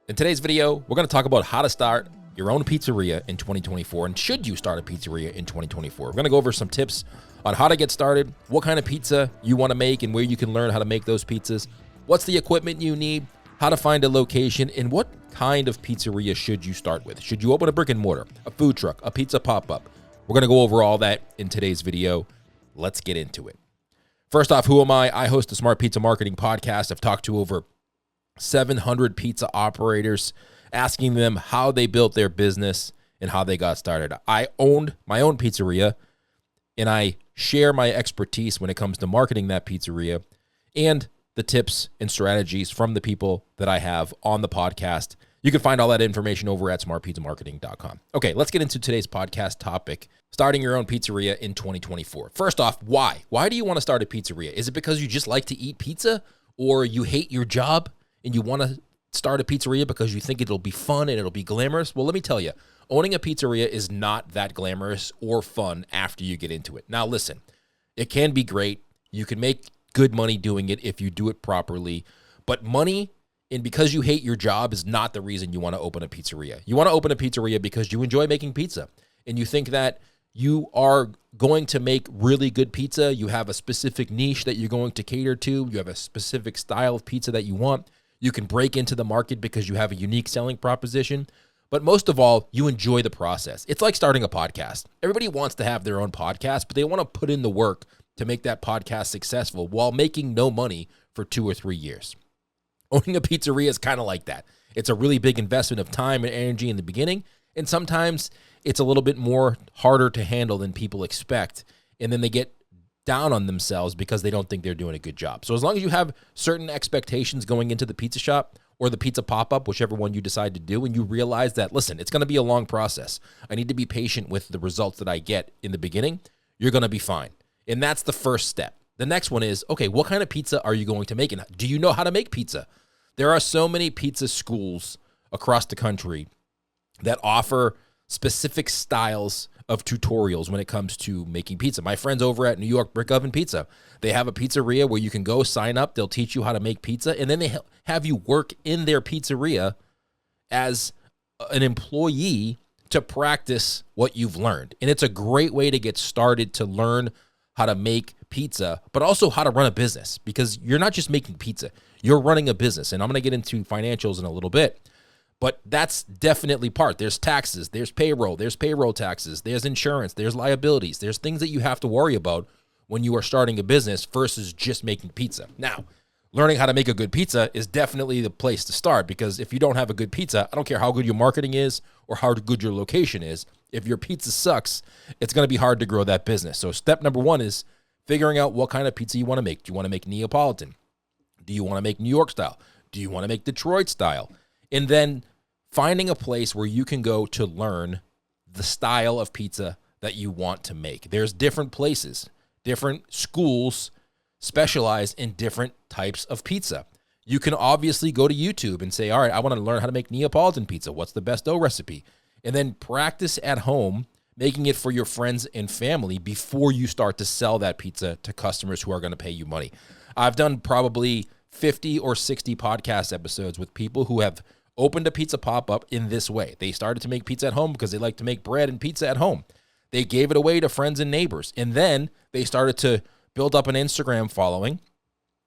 In today's video, we're going to talk about how to start your own pizzeria in 2024, and should you start a pizzeria in 2024. We're going to go over some tips on how to get started, what kind of pizza you want to make and where you can learn how to make those pizzas, what's the equipment you need, how to find a location, and what kind of pizzeria should you start with. Should you open a brick and mortar, a food truck, a pizza pop-up? We're going to go over all that in today's video. Let's get into it. First off, who am I? I host the Smart Pizza Marketing Podcast. I've talked to over 700 pizza operators, asking them how they built their business and how they got started. I owned my own pizzeria, and I share my expertise when it comes to marketing that pizzeria and the tips and strategies from the people that I have on the podcast. You can find all that information over at smartpizzamarketing.com. Okay, let's get into today's podcast topic, starting your own pizzeria in 2024. First off, why? Why do you want to start a pizzeria? Is it because you just like to eat pizza, or you hate your job and you want to start a pizzeria because you think it'll be fun and it'll be glamorous? Well, let me tell you, owning a pizzeria is not that glamorous or fun after you get into it. Now, listen, it can be great. You can make good money doing it if you do it properly, but money and because you hate your job is not the reason you want to open a pizzeria. You want to open a pizzeria because you enjoy making pizza and you think that you are going to make really good pizza. You have a specific niche that you're going to cater to. You have a specific style of pizza that you want. You can break into the market because you have a unique selling proposition. But most of all, you enjoy the process. It's like starting a podcast. Everybody wants to have their own podcast, but they want to put in the work to make that podcast successful while making no money for 2 or 3 years. Owning a pizzeria is kind of like that. It's a really big investment of time and energy in the beginning, and sometimes it's a little bit more harder to handle than people expect, and then they get down on themselves because they don't think they're doing a good job. So as long as you have certain expectations going into the pizza shop or the pizza pop-up, whichever one you decide to do, and you realize that, listen, it's going to be a long process. I need to be patient with the results that I get in the beginning. You're going to be fine. And that's the first step. The next one is, okay, what kind of pizza are you going to make? And do you know how to make pizza? There are so many pizza schools across the country that offer specific styles of tutorials when it comes to making pizza. My friends over at New York Brick Oven Pizza, they have a pizzeria where you can go sign up. They'll teach you how to make pizza, and then they have you work in their pizzeria as an employee to practice what you've learned. And it's a great way to get started to learn how to make pizza, but also how to run a business, because you're not just making pizza, you're running a business. And I'm going to get into financials in a little bit, but that's definitely part. There's taxes, there's payroll taxes, there's insurance, there's liabilities, there's things that you have to worry about when you are starting a business versus just making pizza. Now, learning how to make a good pizza is definitely the place to start, because if you don't have a good pizza, I don't care how good your marketing is or how good your location is. If your pizza sucks, it's going to be hard to grow that business. So step number one is figuring out what kind of pizza you want to make. Do you want to make Neapolitan? Do you want to make New York style? Do you want to make Detroit style? And then finding a place where you can go to learn the style of pizza that you want to make. There's different places, different schools specialize in different types of pizza. You can obviously go to YouTube and say, all right, I want to learn how to make Neapolitan pizza. What's the best dough recipe? And then practice at home, making it for your friends and family before you start to sell that pizza to customers who are going to pay you money. I've done probably 50 or 60 podcast episodes with people who have opened a pizza pop-up in this way. They started to make pizza at home because they like to make bread and pizza at home. They gave it away to friends and neighbors. And then they started to build up an Instagram following.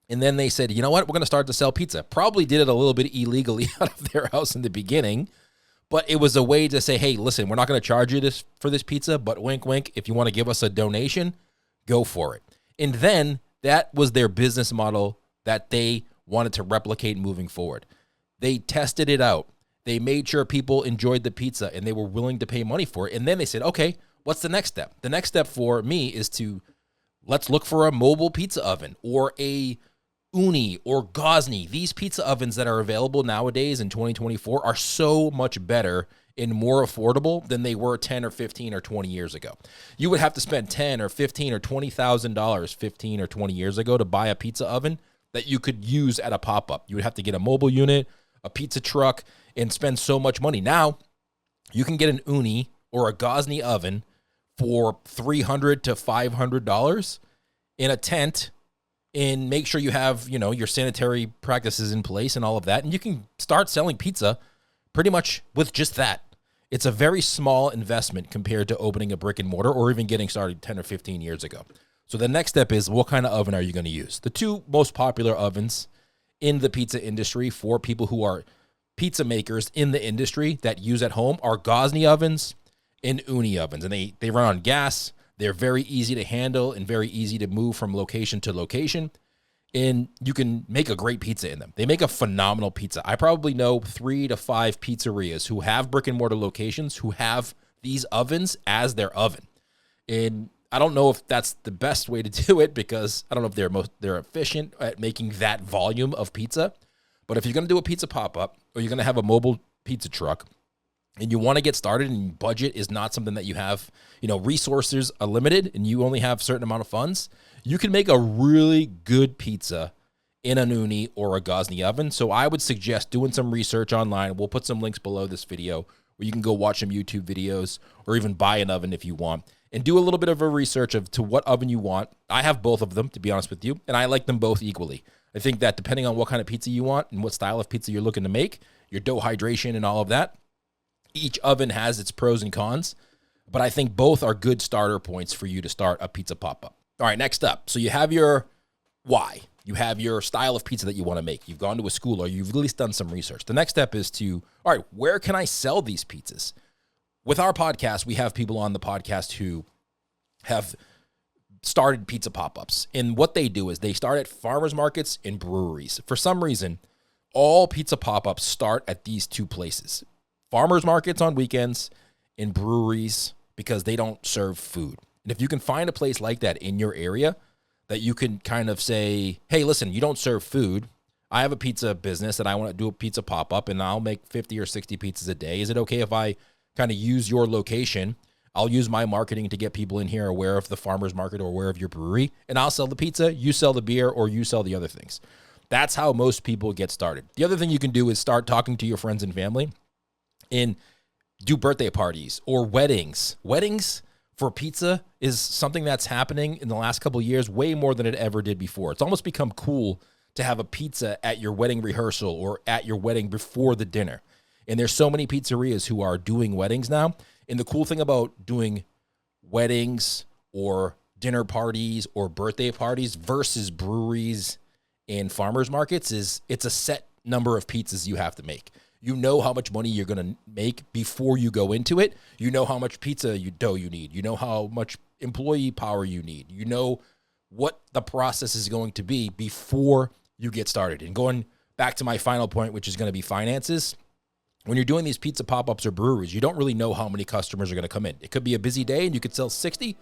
And then they said, you know what, we're going to start to sell pizza. Probably did it a little bit illegally out of their house in the beginning, but it was a way to say, hey, listen, we're not going to charge you for this pizza, but wink, wink, if you want to give us a donation, go for it. And then that was their business model that they wanted to replicate moving forward. They tested it out. They made sure people enjoyed the pizza and they were willing to pay money for it. And then they said, okay, what's the next step? The next step for me is let's look for a mobile pizza oven or a Uni or Gosni. These pizza ovens that are available nowadays in 2024 are so much better and more affordable than they were 10 or 15 or 20 years ago. You would have to spend 10 or 15 or $20,000 15 or 20 years ago to buy a pizza oven that you could use at a pop-up. You would have to get a mobile unit, a pizza truck, and spend so much money. Now, you can get an Uni or a Gosni oven for $300 to $500 in a tent, and make sure you have, your sanitary practices in place and all of that. And you can start selling pizza pretty much with just that. It's a very small investment compared to opening a brick and mortar or even getting started 10 or 15 years ago. So the next step is, what kind of oven are you going to use? The two most popular ovens in the pizza industry for people who are pizza makers in the industry that use at home are Gosney ovens and Uni ovens. And they run on gas. They're very easy to handle and very easy to move from location to location. And you can make a great pizza in them. They make a phenomenal pizza. I probably know 3 to 5 pizzerias who have brick and mortar locations who have these ovens as their oven. And I don't know if that's the best way to do it, because I don't know if they're efficient at making that volume of pizza. But if you're going to do a pizza pop-up, or you're going to have a mobile pizza truck, and you want to get started and budget is not something that you have, resources are limited and you only have a certain amount of funds, you can make a really good pizza in an Uni or a Gosney oven. So I would suggest doing some research online. We'll put some links below this video where you can go watch some YouTube videos or even buy an oven if you want, and do a little bit of a research to what oven you want. I have both of them, to be honest with you, and I like them both equally. I think that depending on what kind of pizza you want and what style of pizza you're looking to make, your dough hydration and all of that, each oven has its pros and cons, but I think both are good starter points for you to start a pizza pop-up. All right, next up. So you have your why. You have your style of pizza that you want to make. You've gone to a school or you've at least done some research. The next step is all right, where can I sell these pizzas? With our podcast, we have people on the podcast who have started pizza pop-ups. And what they do is they start at farmers markets and breweries. For some reason, all pizza pop-ups start at these two places. Farmers markets on weekends and breweries, because they don't serve food. And if you can find a place like that in your area that you can kind of say, hey, listen, you don't serve food. I have a pizza business and I want to do a pizza pop-up and I'll make 50 or 60 pizzas a day. Is it okay if I kind of use your location? I'll use my marketing to get people in here aware of the farmer's market or aware of your brewery, and I'll sell the pizza, you sell the beer, or you sell the other things. That's how most people get started. The other thing you can do is start talking to your friends and family and do birthday parties or weddings. Weddings for pizza is something that's happening in the last couple of years way more than it ever did before. It's almost become cool to have a pizza at your wedding rehearsal or at your wedding before the dinner. And there's so many pizzerias who are doing weddings now. And the cool thing about doing weddings or dinner parties or birthday parties versus breweries and farmers markets is it's a set number of pizzas you have to make. You know how much money you're going to make before you go into it. You know how much pizza dough you need. You know how much employee power you need. You know what the process is going to be before you get started. And going back to my final point, which is going to be finances, when you're doing these pizza pop-ups or breweries, you don't really know how many customers are going to come in. It could be a busy day and you could sell 60,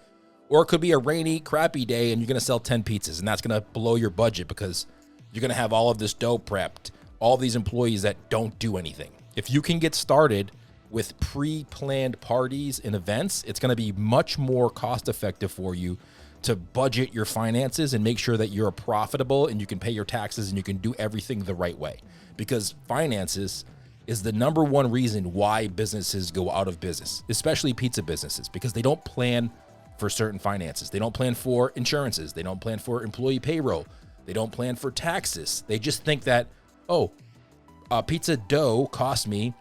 or it could be a rainy, crappy day and you're going to sell 10 pizzas, and that's going to blow your budget because you're going to have all of this dough prepped, all these employees that don't do anything. If you can get started with pre-planned parties and events, it's going to be much more cost-effective for you to budget your finances and make sure that you're profitable and you can pay your taxes and you can do everything the right way. Because finances is the number one reason why businesses go out of business, especially pizza businesses, because they don't plan for certain finances. They don't plan for insurances. They don't plan for employee payroll. They don't plan for taxes. They just think that, pizza dough cost me,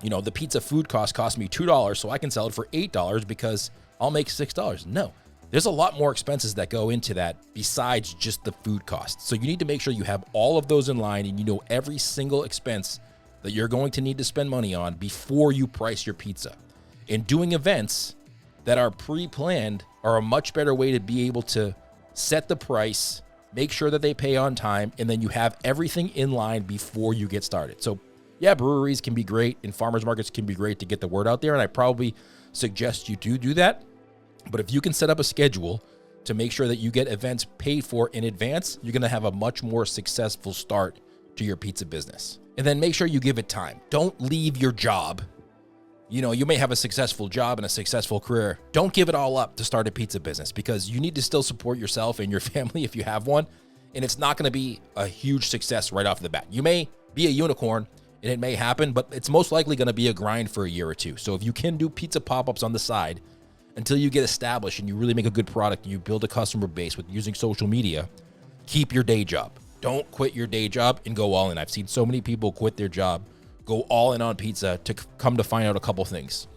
the pizza food cost me $2, so I can sell it for $8 because I'll make $6. No, there's a lot more expenses that go into that besides just the food cost. So you need to make sure you have all of those in line and you know every single expense that you're going to need to spend money on before you price your pizza. And doing events that are pre-planned are a much better way to be able to set the price, make sure that they pay on time, and then you have everything in line before you get started. So yeah, breweries can be great and farmers markets can be great to get the word out there, and I probably suggest you do that. But if you can set up a schedule to make sure that you get events paid for in advance, you're going to have a much more successful start to your pizza business. And then make sure you give it time. Don't leave your job. You may have a successful job and a successful career. Don't give it all up to start a pizza business, because you need to still support yourself and your family if you have one. And it's not going to be a huge success right off the bat. You may be a unicorn and it may happen, but it's most likely going to be a grind for a year or two. So if you can do pizza pop-ups on the side until you get established and you really make a good product and you build a customer base with using social media, keep your day job. Don't quit your day job and go all in. I've seen so many people quit their job, go all in on pizza to come to find out a couple things.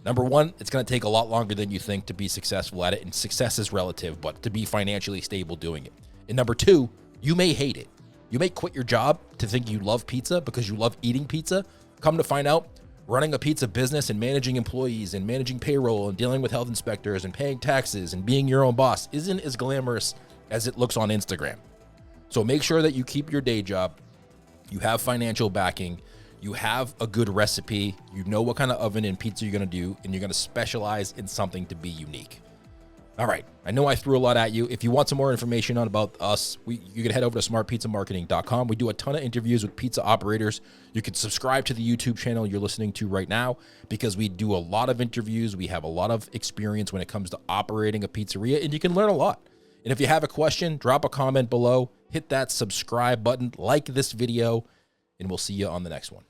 Number one, it's going to take a lot longer than you think to be successful at it, and success is relative, but to be financially stable doing it. And number two, you may hate it. You may quit your job to think you love pizza because you love eating pizza. Come to find out, running a pizza business and managing employees and managing payroll and dealing with health inspectors and paying taxes and being your own boss isn't as glamorous as it looks on Instagram. So make sure that you keep your day job, you have financial backing, you have a good recipe, you know what kind of oven and pizza you're going to do, and you're going to specialize in something to be unique. All right, I know I threw a lot at you. If you want some more information about us, you can head over to smartpizzamarketing.com. We do a ton of interviews with pizza operators. You can subscribe to the YouTube channel you're listening to right now because we do a lot of interviews. We have a lot of experience when it comes to operating a pizzeria, and you can learn a lot. And if you have a question, drop a comment below, hit that subscribe button, like this video, and we'll see you on the next one.